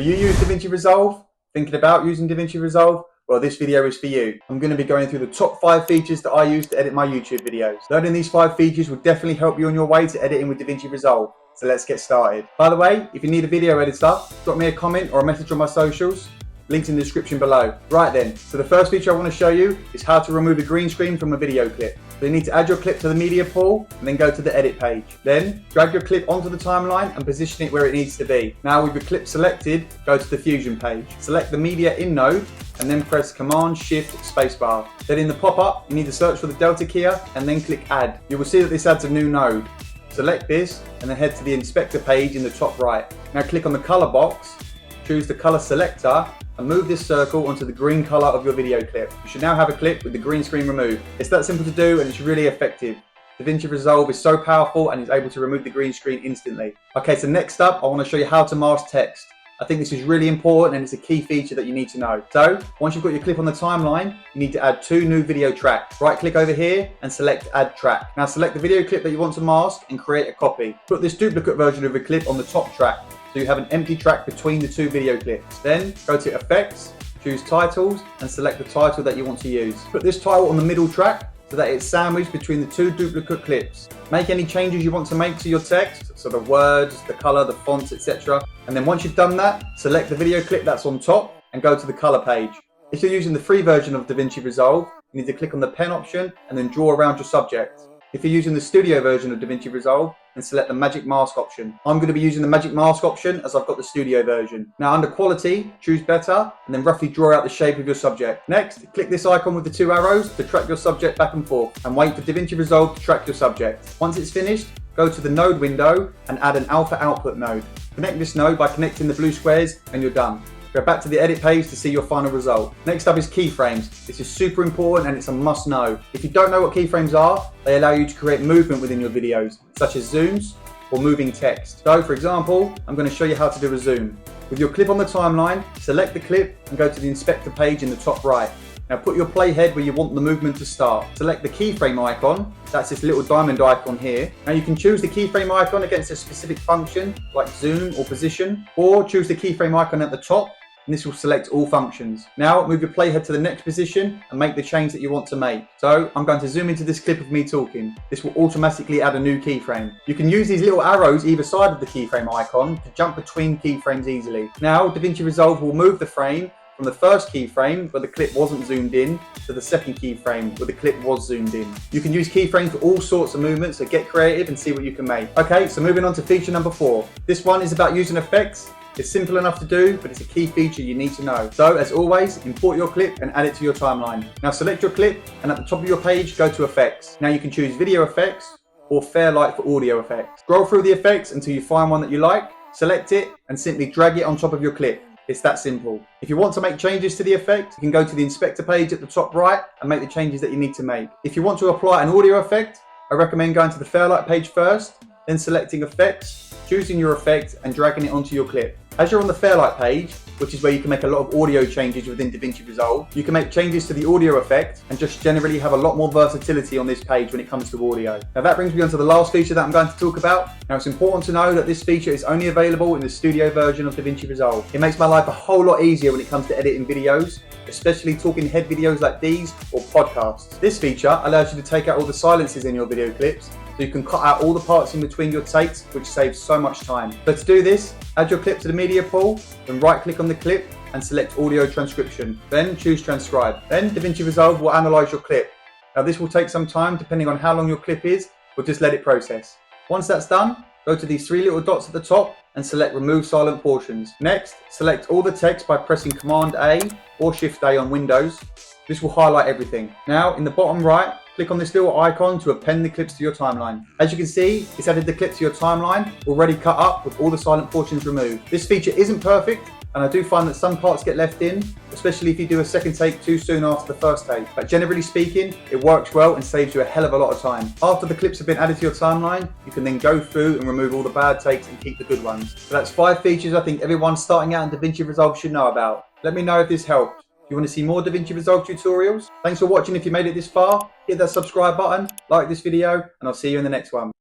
Do you use DaVinci Resolve? Thinking about using DaVinci Resolve? Well, this video is for you. I'm going to be going through the top 5 features that I use to edit my YouTube videos. Learning these 5 features will definitely help you on your way to editing with DaVinci Resolve. So let's get started. By the way, if you need a video editor, drop me a comment or a message on my socials. Links in the description below. Right then, so the first feature I want to show you is how to remove a green screen from a video clip. So you need to add your clip to the media pool and then go to the edit page. Then drag your clip onto the timeline and position it where it needs to be. Now with your clip selected, go to the Fusion page. Select the media in node and then press Command Shift Spacebar. Then in the pop-up, you need to search for the Delta key and then click Add. You will see that this adds a new node. Select this and then head to the inspector page in the top right. Now click on the color box, choose the color selector and move this circle onto the green color of your video clip. You should now have a clip with the green screen removed. It's that simple to do and it's really effective. DaVinci Resolve is so powerful and is able to remove the green screen instantly. Okay, so next up I want to show you how to mask text. I think this is really important and it's a key feature that you need to know. So, once you've got your clip on the timeline, you need to add 2 new video tracks. Right click over here and select Add Track. Now select the video clip that you want to mask and create a copy. Put this duplicate version of the clip on the top track, so you have an empty track between the 2 video clips. Then go to Effects, choose Titles and select the title that you want to use. Put this title on the middle track so that it's sandwiched between the 2 duplicate clips. Make any changes you want to make to your text, so the words, the color, the fonts, etc. And then once you've done that, select the video clip that's on top and go to the color page. If you're using the free version of DaVinci Resolve, you need to click on the pen option and then draw around your subject. If you're using the studio version of DaVinci Resolve, then select the magic mask option. I'm going to be using the magic mask option as I've got the studio version. Now under quality, choose better and then roughly draw out the shape of your subject. Next, click this icon with the 2 arrows to track your subject back and forth and wait for DaVinci Resolve to track your subject. Once it's finished, go to the node window and add an alpha output node. Connect this node by connecting the blue squares and you're done. Go back to the edit page to see your final result. Next up is keyframes. This is super important and it's a must know. If you don't know what keyframes are, they allow you to create movement within your videos, such as zooms or moving text. So for example, I'm going to show you how to do a zoom. With your clip on the timeline, select the clip and go to the inspector page in the top right. Now put your playhead where you want the movement to start. Select the keyframe icon, that's this little diamond icon here. Now you can choose the keyframe icon against a specific function, like zoom or position, or choose the keyframe icon at the top, and this will select all functions. Now move your playhead to the next position and make the change that you want to make. So I'm going to zoom into this clip of me talking. This will automatically add a new keyframe. You can use these little arrows either side of the keyframe icon to jump between keyframes easily. Now DaVinci Resolve will move the frame from the first keyframe where the clip wasn't zoomed in to the second keyframe where the clip was zoomed in. You can use keyframes for all sorts of movements, so get creative and see what you can make. Okay, so moving on to feature number 4. This one is about using effects. It's simple enough to do, but it's a key feature you need to know. So as always, import your clip and add it to your timeline. Now select your clip and at the top of your page, go to effects. Now you can choose video effects or Fairlight for audio effects. Scroll through the effects until you find one that you like, select it and simply drag it on top of your clip. It's that simple. If you want to make changes to the effect, you can go to the inspector page at the top right and make the changes that you need to make. If you want to apply an audio effect, I recommend going to the Fairlight page first, then selecting effects, choosing your effect and dragging it onto your clip. As you're on the Fairlight page, which is where you can make a lot of audio changes within DaVinci Resolve, you can make changes to the audio effect and just generally have a lot more versatility on this page when it comes to audio. Now that brings me on to the last feature that I'm going to talk about. Now it's important to know that this feature is only available in the studio version of DaVinci Resolve. It makes my life a whole lot easier when it comes to editing videos, especially talking head videos like these or podcasts. This feature allows you to take out all the silences in your video clips, so you can cut out all the parts in between your takes, which saves so much time. So to do this, add your clip to the media pool, then right click on the clip and select audio transcription. Then choose transcribe. Then DaVinci Resolve will analyze your clip. Now this will take some time depending on how long your clip is, but just let it process. Once that's done, go to these 3 little dots at the top and select remove silent portions. Next, select all the text by pressing Command A or Shift A on Windows. This will highlight everything. Now in the bottom right, click on this little icon to append the clips to your timeline. As you can see, it's added the clip to your timeline, already cut up with all the silent portions removed. This feature isn't perfect, and I do find that some parts get left in, especially if you do a second take too soon after the first take. But generally speaking, it works well and saves you a hell of a lot of time. After the clips have been added to your timeline, you can then go through and remove all the bad takes and keep the good ones. So that's 5 features I think everyone starting out in DaVinci Resolve should know about. Let me know if this helped. If you want to see more DaVinci Resolve tutorials, thanks for watching. If you made it this far, hit that subscribe button, like this video, and I'll see you in the next one.